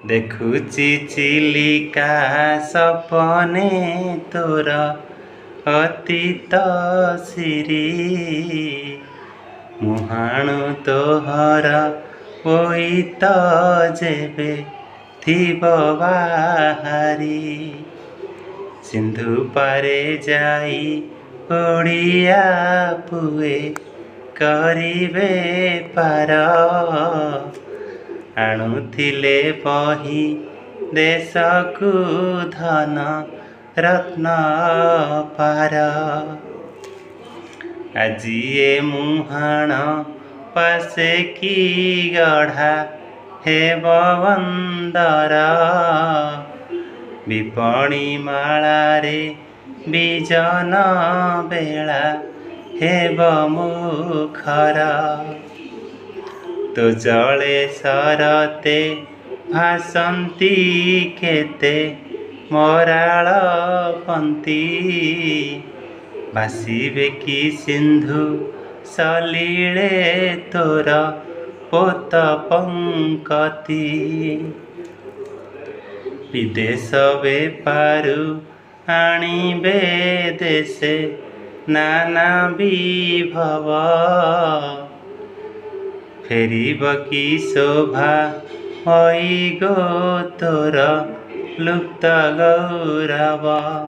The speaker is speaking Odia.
ଦେଖୁଛି ଚିଲିକା ସପନେ ତୋର ଅତୀତ ସିରି ମୁହାଣୁ ତୋହର ବୋଇତ ଯେବେ ଥିବ ବାହାରି ସିନ୍ଧୁ ପାରେ ଯାଇ ଓଡ଼ିଆ ପୁଏ କରିବେ ପାର ଆଣୁଥିଲେ ବହି ଦେଶକୁ ଧନ ରତ୍ନ ପାର ଆଜି ଏ ମୁହାଣ ପାଶେ କି ଗଢ଼ା ହେବ ବନ୍ଦର ବିପଣି ମାଳାରେ ବିଜନ ବେଳା ହେବ ମୁଖର ତୋ ଜଳେ ସରତେ ଭାସନ୍ତି କେତେ ମରାଳ ପନ୍ତି ଭାସିବେ କି ସିନ୍ଧୁ ସଲିଳେ ତୋର ପୋତ ପଙ୍କତି ବିଦେଶ ବେପାରୁ ଆଣିବେ ଦେଶେ ନାନା ବିଭବ ଫେରିବ କି ଶୋଭା ହୋଇ ଗୋ ତୋର ଲୁପ୍ତ ଗୌରବ।